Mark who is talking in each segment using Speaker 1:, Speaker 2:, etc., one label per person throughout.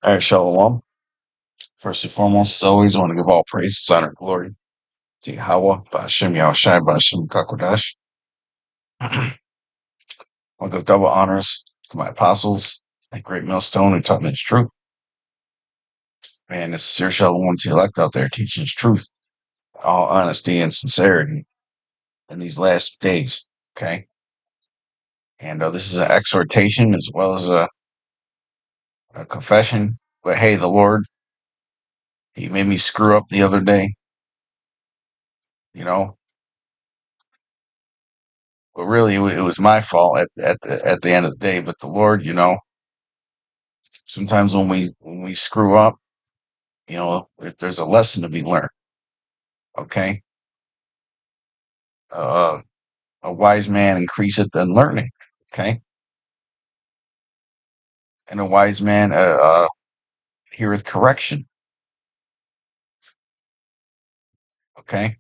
Speaker 1: All right, Shalom. First and foremost, as always, I want to give all praise, honor, and glory to YAHAWAH, HASHAM, YAHAWASHI, HASHAM, Kakodash. I want to give double honors to my apostles, like Great Millstone, who taught me his truth. Man, this is your Shalom to elect out there teaching his truth, all honesty and sincerity in these last days, okay? And this is an exhortation as well as a confession. But hey, the Lord, he made me screw up the other day, you know? But really, it was my fault at the end of the day. But the Lord, sometimes when we screw up, there's a lesson to be learned. Okay, uh, a wise man increaseth in learning. Okay, and a wise man heareth correction. Okay,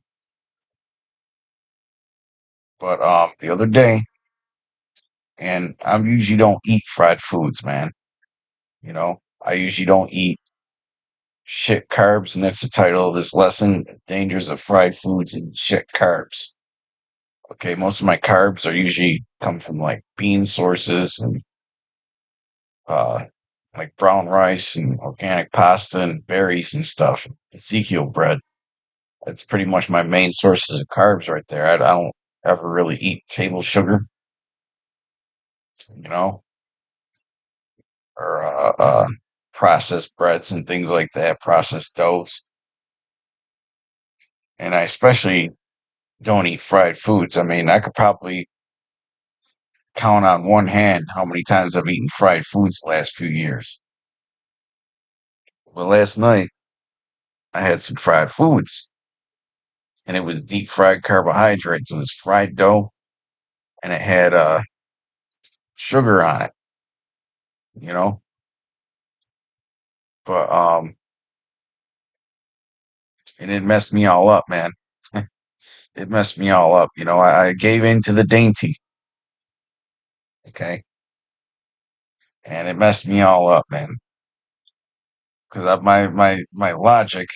Speaker 1: but the other day, and I usually don't eat fried foods, man. I usually don't eat shit carbs, and that's the title of this lesson: Dangers of Fried Foods and Shit Carbs. Okay, most of my carbs are usually come from like bean sources and uh like brown rice and organic pasta and berries and stuff. Ezekiel bread. That's pretty much my main sources of carbs right there. I don't ever really eat table sugar, you know, or processed breads and things like that, processed doughs. And I especially don't eat fried foods. I mean, I could probably count on one hand how many times I've eaten fried foods the last few years. But last night, I had some fried foods, and it was deep fried carbohydrates. It was fried dough, and it had sugar on it, you know. But and it messed me all up, man. It messed me all up. I gave in to the dainty, okay, and it messed me all up, man. Because my logic,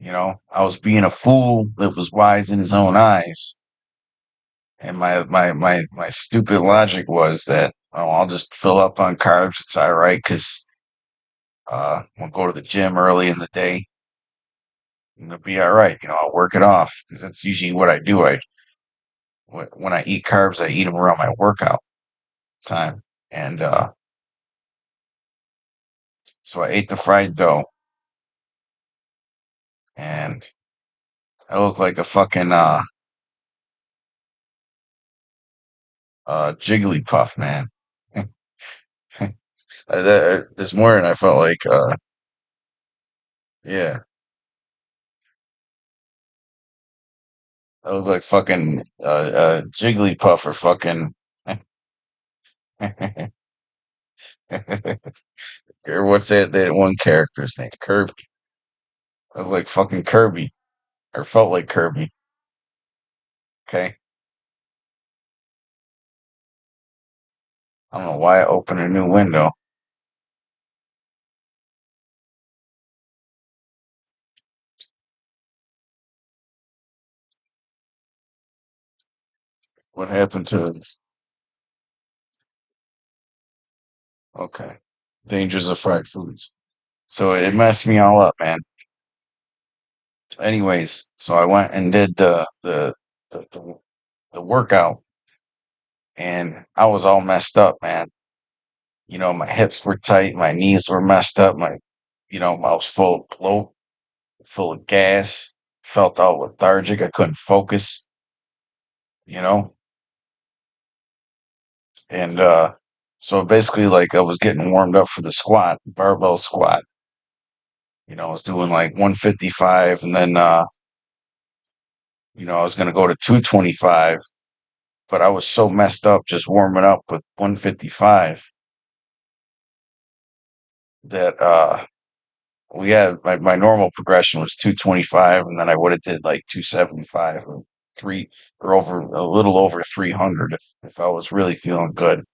Speaker 1: I was being a fool that was wise in his own eyes. And my stupid logic was that, oh, I'll just fill up on carbs. It's all right because I'll go to the gym early in the day and it'll be all right. I'll work it off because that's usually what I do. When I eat carbs, I eat them around my workout time. And so I ate the fried dough and I look like a fucking Jigglypuff, man. This morning I felt like, yeah, I look like fucking Jigglypuff or fucking. Or what's that one character's name? Kirby. I look like fucking Kirby. Or felt like Kirby. Okay. I don't know why I opened a new window. What happened to. Okay. Dangers of fried foods. So it messed me all up, man. Anyways, so I went and did the workout and I was all messed up, man. My hips were tight, my knees were messed up, I was full of bloat, full of gas, felt all lethargic, I couldn't focus, you know, and so basically, like, I was getting warmed up for the squat, barbell squat. I was doing like 155, and then I was gonna go to 225, but I was so messed up just warming up with 155 that we had my normal progression was 225, and then I would have did like 275 or three or over a little over 300 if I was really feeling good.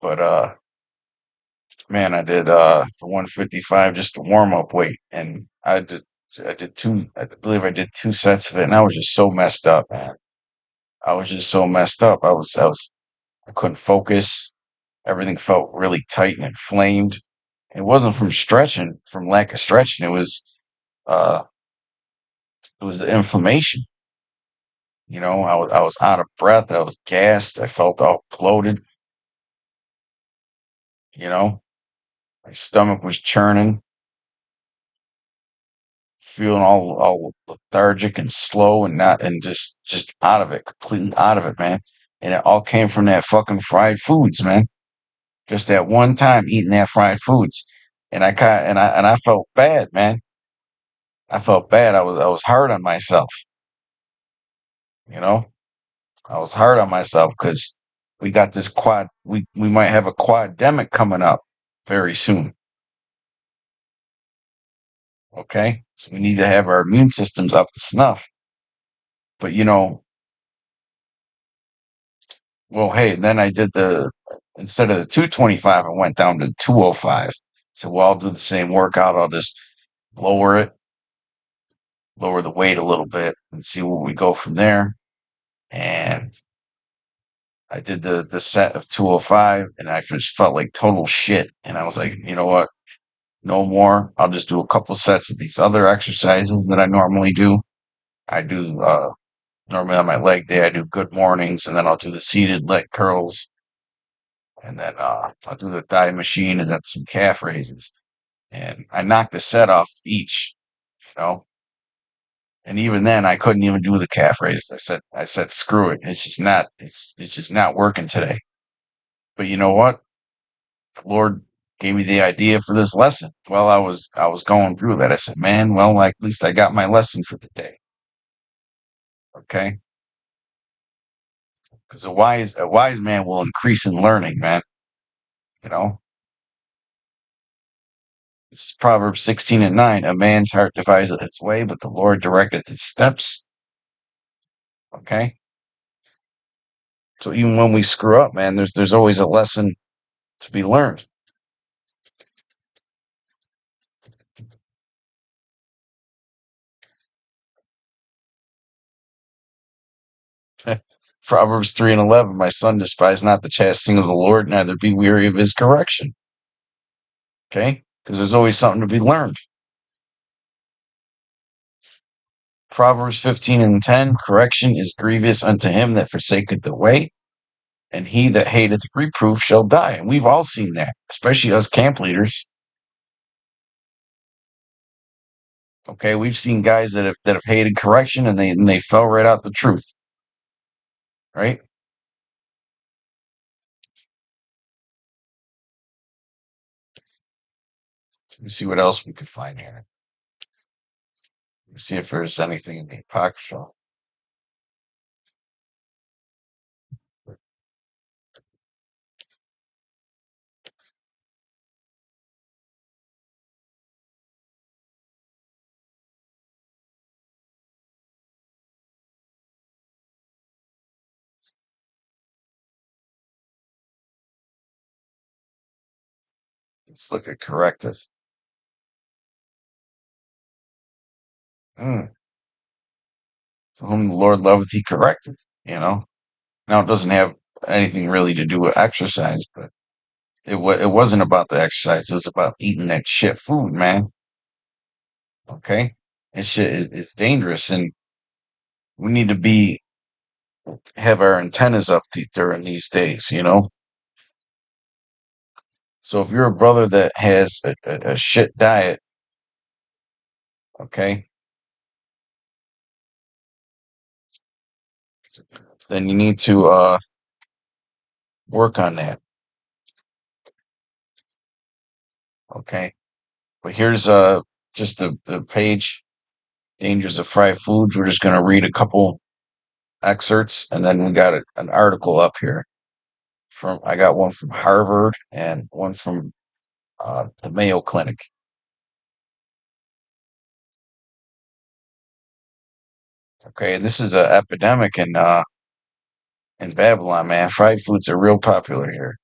Speaker 1: But Man, I did the 155, just the warm up weight, and I did two. I believe I did two sets of it, and I was just so messed up, man. I was just so messed up. I couldn't focus. Everything felt really tight and inflamed. It wasn't from stretching, from lack of stretching. Uh, it was the inflammation. You know, I was out of breath. I was gassed. I felt all bloated. You know, my stomach was churning, feeling all lethargic and slow and not, and just out of it, completely out of it, man. And it all came from that fucking fried foods, man. Just that one time eating that fried foods. And I felt bad, man. I felt bad. I was hard on myself, you know? I was hard on myself because we got this we might have a quademic coming up very soon. Okay. So we need to have our immune systems up to snuff. But well, hey, then I did instead of the 225, I went down to 205. So well, I'll do the same workout. I'll just lower it, lower the weight a little bit and see where we go from there. And I did the set of 205 and I just felt like total shit. And I was like, you know what? No more. I'll just do a couple sets of these other exercises that I normally do. I do, normally on my leg day, I do good mornings and then I'll do the seated leg curls and then, I'll do the thigh machine and then some calf raises. And I knocked the set off each, you know, and even then I couldn't even do the calf raises. I said, screw it. It's just not working today. But you know what? The Lord gave me the idea for this lesson. While I was going through that, I said, man, well, like, at least I got my lesson for the day. Okay. Because a wise man will increase in learning, man. You know, it's Proverbs 16:9. A man's heart deviseth his way, but the Lord directeth his steps. Okay. So even when we screw up, man, there's always a lesson to be learned. Proverbs 3:11. My son, despise not the chastening of the Lord, neither be weary of his correction. Okay. Because there's always something to be learned. Proverbs 15:10. Correction is grievous unto him that forsaketh the way, and he that hateth reproof shall die. And we've all seen that, especially us camp leaders. Okay, we've seen guys that have hated correction and they fell right out the truth, right? Let me see what else we could find here. Let me see if there's anything in the Apocrypha. Let's look at correcteth. For whom the Lord loveth, he correcteth. You know. Now it doesn't have anything really to do with exercise, but it wasn't about the exercise. It was about eating that shit food, man. Okay, and shit is dangerous, and we need to be have our antennas up during these days. You know. So if you're a brother that has a shit diet, okay, then you need to work on that. Okay, but here's just the page. Dangers of fried foods. We're just gonna read a couple excerpts, and then we got an article up here from. I got one from Harvard and one from the Mayo Clinic. Okay, and this is an epidemic in Babylon, man. Fried foods are real popular here.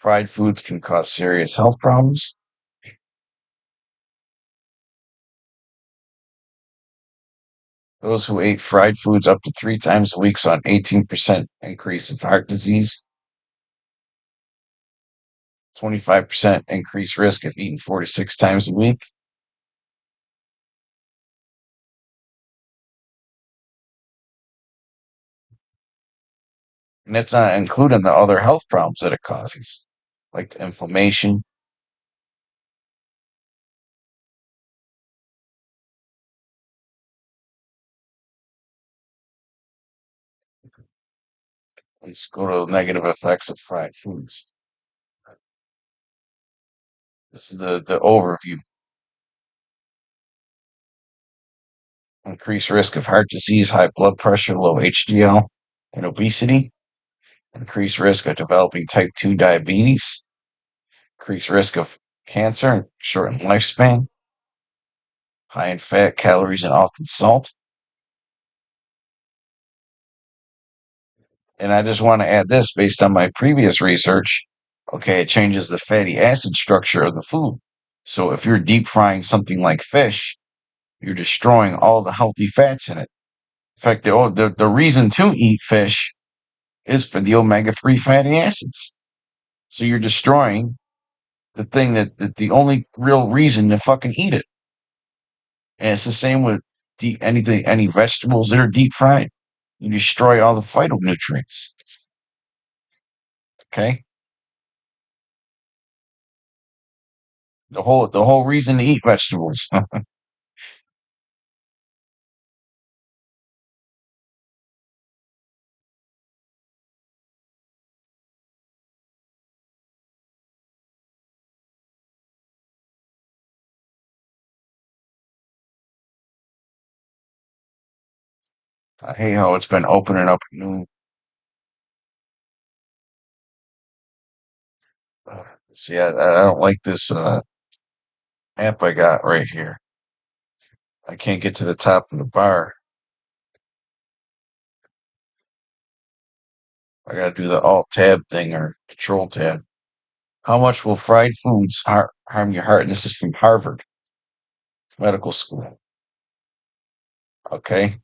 Speaker 1: Fried foods can cause serious health problems. Those who ate fried foods up to 3 times a week saw an 18% increase of heart disease, 25% increased risk of eating 4 to 6 times a week. And that's not including the other health problems that it causes, like the inflammation. Let's go to negative effects of fried foods. This is the overview. Increased risk of heart disease, high blood pressure, low HDL, and obesity. Increased risk of developing type 2 diabetes. Increased risk of cancer, shortened lifespan. High in fat, calories, and often salt. And I just want to add this based on my previous research. Okay, it changes the fatty acid structure of the food. So if you're deep frying something like fish, you're destroying all the healthy fats in it. In fact, the reason to eat fish is for the omega-3 fatty acids. So you're destroying the thing that the only real reason to fucking eat it. And it's the same with any vegetables that are deep fried. You destroy all the phytonutrients. Okay? The whole reason to eat vegetables. Hey ho, it's been opening up new. See, I don't like this app I got right here. I can't get to the top of the bar. I gotta do the Alt tab thing or Control tab. How much will fried foods harm your heart? And this is from Harvard Medical School. Okay.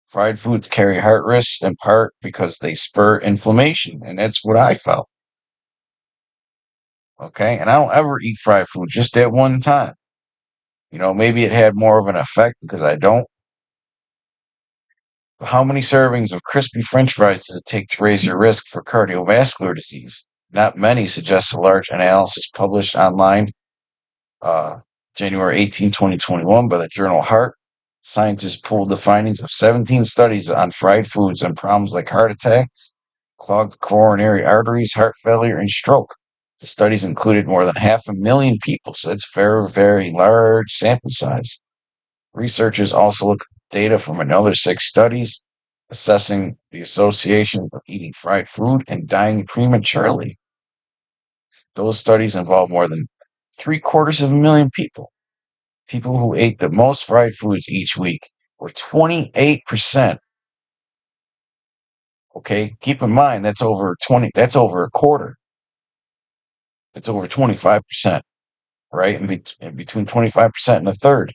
Speaker 1: Fried foods carry heart risks in part because they spur inflammation. And that's what I felt. Okay. And I don't ever eat fried food just at one time. Maybe it had more of an effect because I don't. But how many servings of crispy French fries does it take to raise your risk for cardiovascular disease? Not many, suggests a large analysis published online uh, January 18, 2021 by the journal Heart. Scientists pulled the findings of 17 studies on fried foods and problems like heart attacks, clogged coronary arteries, heart failure, and stroke. The studies included more than 500,000 people, so it's very, very large sample size. Researchers also looked at data from another 6 studies assessing the association of eating fried food and dying prematurely. Those studies involved more than 750,000 people. People who ate the most fried foods each week were 28%. Okay, keep in mind that's over a quarter. That's over 25%, right? And between 25% and a third,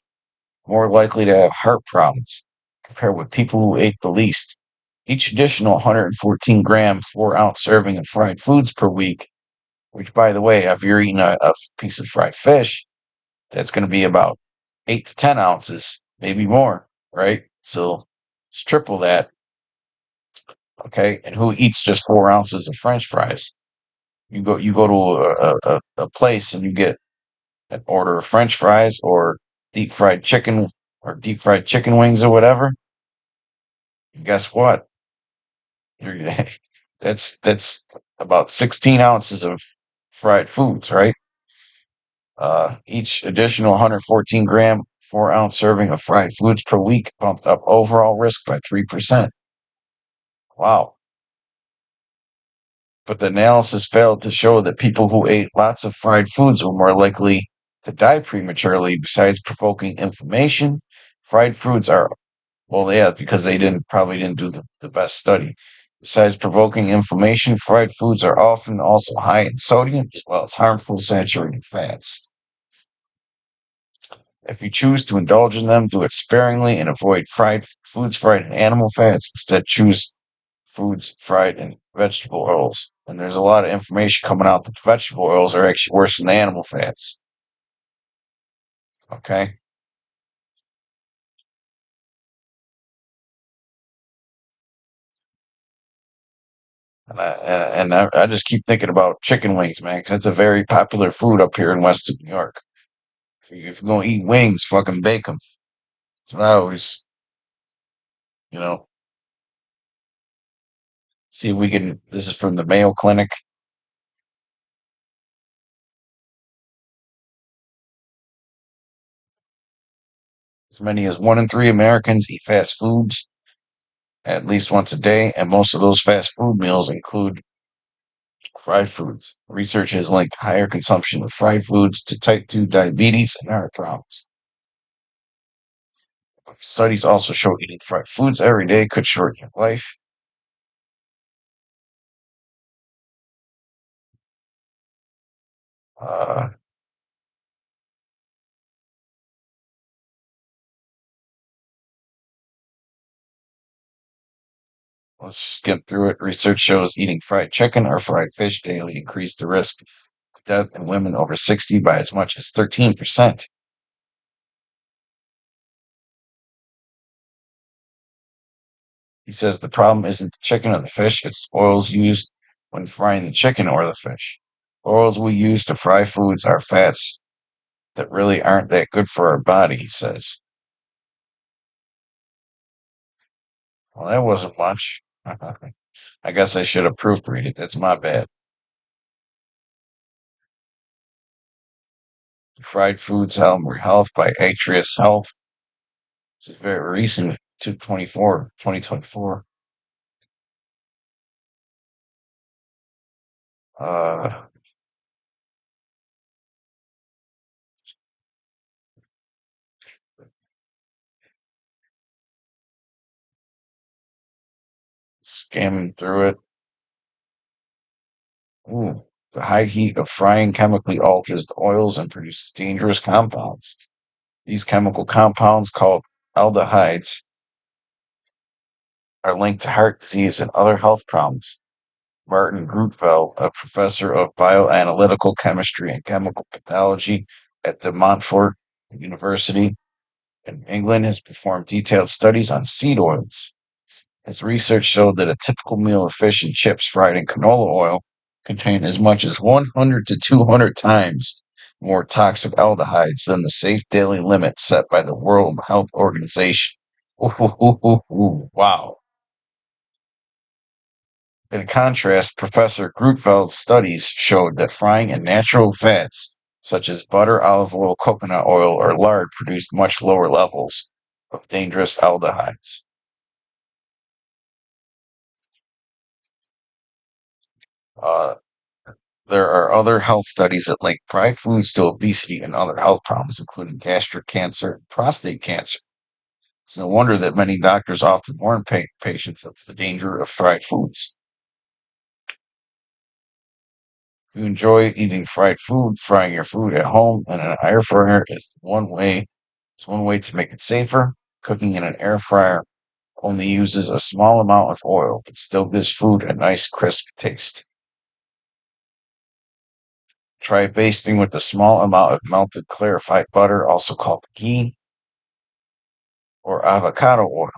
Speaker 1: more likely to have heart problems compared with people who ate the least. Each additional 114-gram, 4-ounce serving of fried foods per week, which, by the way, if you're eating a piece of fried fish, that's going to be about 8 to 10 ounces, maybe more, right? So it's triple that. Okay. And who eats just 4 ounces of French fries? You go to a place and you get an order of French fries or deep fried chicken or deep fried chicken wings or whatever. And guess what? You're, that's about 16 ounces of fried foods, right? Each additional 114-gram, 4-ounce serving of fried foods per week bumped up overall risk by 3%. Wow. But the analysis failed to show that people who ate lots of fried foods were more likely to die prematurely, besides provoking inflammation. Fried foods are, well, yeah, because they probably didn't do the best study. Besides provoking inflammation, fried foods are often also high in sodium as well as harmful saturated fats. If you choose to indulge in them, do it sparingly and avoid fried in animal fats. Instead, choose foods fried in vegetable oils. And there's a lot of information coming out that the vegetable oils are actually worse than the animal fats. Okay? And I just keep thinking about chicken wings, man, because it's a very popular food up here in Western New York. If you're going to eat wings, fucking bake them. That's what I always, you know, see if we can. This is from the Mayo Clinic. As many as 1 in 3 Americans eat fast foods at least once a day, and most of those fast food meals include fried foods. Research has linked higher consumption of fried foods to type 2 diabetes and heart problems. Studies also show eating fried foods every day could shorten your life. Uh, let's skip through it. Research shows eating fried chicken or fried fish daily increased the risk of death in women over 60 by as much as 13%. He says the problem isn't the chicken or the fish, it's oils used when frying the chicken or the fish. Oils we use to fry foods are fats that really aren't that good for our body, he says. Well, that wasn't much. I guess I should have proofread it. That's my bad. Fried Foods Help Your Health by Atrius Health. This is very recent, 2024. Uh, Skimming through it. Ooh, the high heat of frying chemically alters the oils and produces dangerous compounds. These chemical compounds, called aldehydes, are linked to heart disease and other health problems. Martin Grunfeld, a professor of bioanalytical chemistry and chemical pathology at the Montfort University in England, has performed detailed studies on seed oils. His research showed that a typical meal of fish and chips fried in canola oil contained as much as 100 to 200 times more toxic aldehydes than the safe daily limit set by the World Health Organization. Ooh, wow. In contrast, Professor Grunfeld's studies showed that frying in natural fats, such as butter, olive oil, coconut oil, or lard, produced much lower levels of dangerous aldehydes. Uh, there are other health studies that link fried foods to obesity and other health problems, including gastric cancer and prostate cancer. It's no wonder that many doctors often warn patients of the danger of fried foods. If you enjoy eating fried food, frying your food at home in an air fryer is one way. It's one way to make it safer. Cooking in an air fryer only uses a small amount of oil, but still gives food a nice crisp taste. Try basting with a small amount of melted clarified butter, also called ghee, or avocado oil.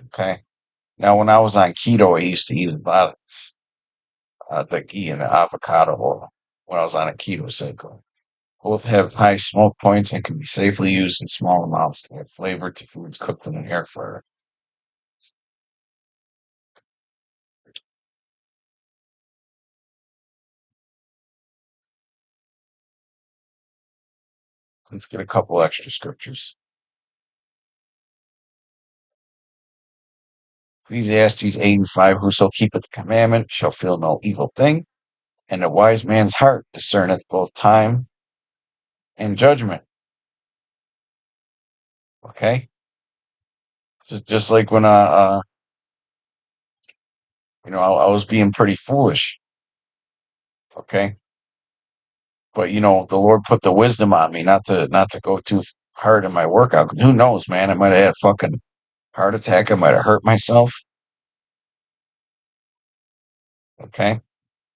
Speaker 1: Okay. Now, when I was on keto, I used to eat a lot of this, the ghee and the avocado oil when I was on a keto cycle. Both have high smoke points and can be safely used in small amounts to add flavor to foods cooked in an air fryer. Let's get a couple extra scriptures. Ecclesiastes 8:5, whoso keepeth the commandment shall feel no evil thing. And a wise man's heart discerneth both time and judgment. Okay? Just like when I was being pretty foolish. Okay? But the Lord put the wisdom on me not to go too hard in my workout. Who knows, man? I might have had a fucking heart attack. I might have hurt myself. Okay?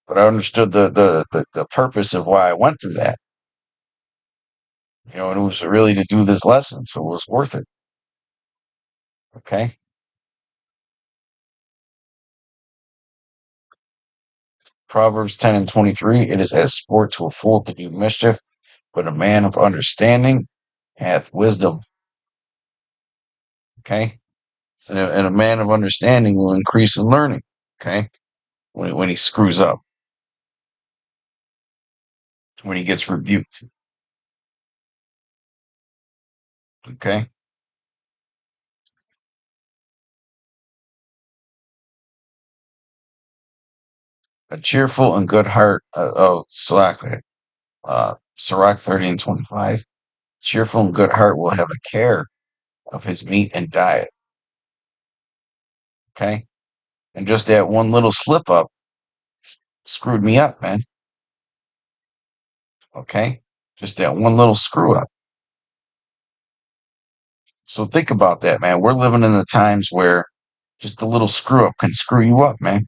Speaker 1: But I understood the purpose of why I went through that. And it was really to do this lesson, so it was worth it. Okay? Proverbs 10 and 23, it is as sport to a fool to do mischief, but a man of understanding hath wisdom. Okay? And a man of understanding will increase in learning. Okay? When he screws up, when he gets rebuked. Okay? A cheerful and good heart, Sirach 30 and 25. Cheerful and good heart will have a care of his meat and diet. Okay? And just that one little slip up screwed me up, man. Okay? Just that one little screw up. So think about that, man. We're living in the times where just a little screw up can screw you up, man.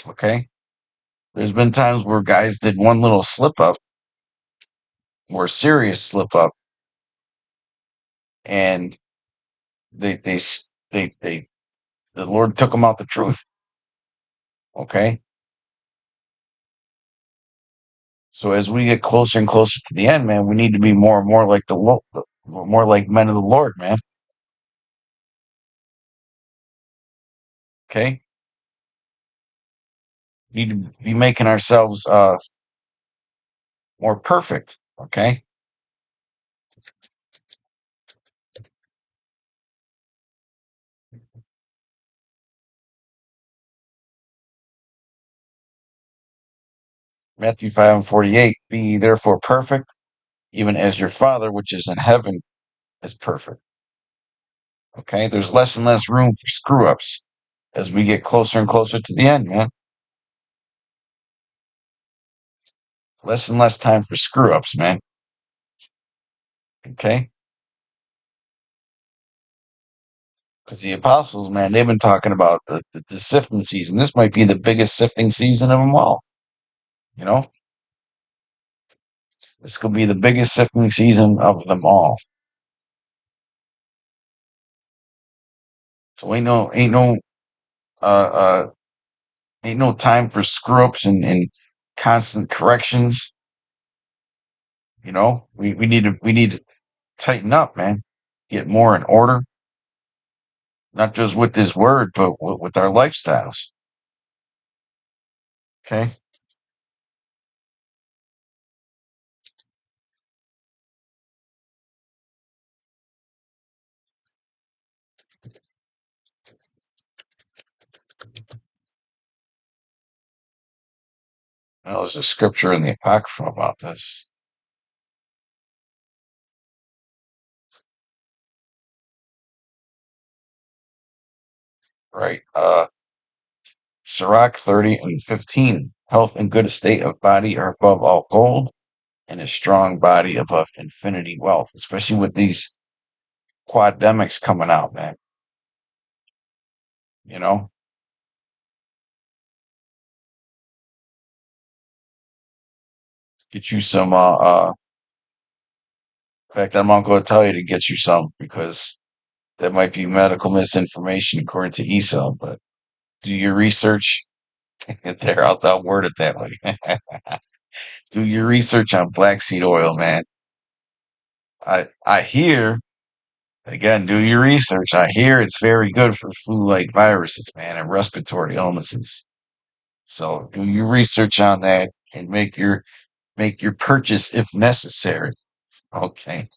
Speaker 1: Okay? There's been times where guys did one little slip up, or serious slip up, and they the Lord took them out the truth. Okay? So as we get closer and closer to the end, man, we need to be more and more like more like men of the Lord, man. Okay? We need to be making ourselves more perfect. Okay? Matthew 5 and 48. Be ye therefore perfect, even as your Father which is in heaven is perfect. Okay? There's less and less room for screw ups as we get closer and closer to the end, man. Less and less time for screw ups, man. Okay? Because the apostles, man, they've been talking about the sifting season. This might be the biggest sifting season of them all. You know? This could be the biggest sifting season of them all. So uh, uh, ain't no time for screw ups and constant corrections. We need to tighten up, man. Get more in order, not just with this word, but with our lifestyles. Okay. There's a scripture in the Apocrypha about this. Right. Sirach 30 and 15. Health and good estate of body are above all gold, and a strong body above infinity wealth, especially with these quademics coming out, man. You know, get you some, in fact, I'm not going to tell you to get you some because that might be medical misinformation according to Esau, but do your research. There, I'll word it that way. Do your research on black seed oil, man. I hear, again, do your research. I hear it's very good for flu-like viruses, man, and respiratory illnesses. So do your research on that and make your purchase if necessary. Okay.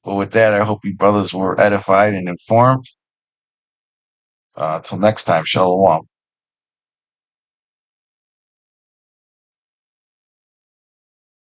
Speaker 1: But with that, I hope you brothers were edified and informed. Till next time, shalom.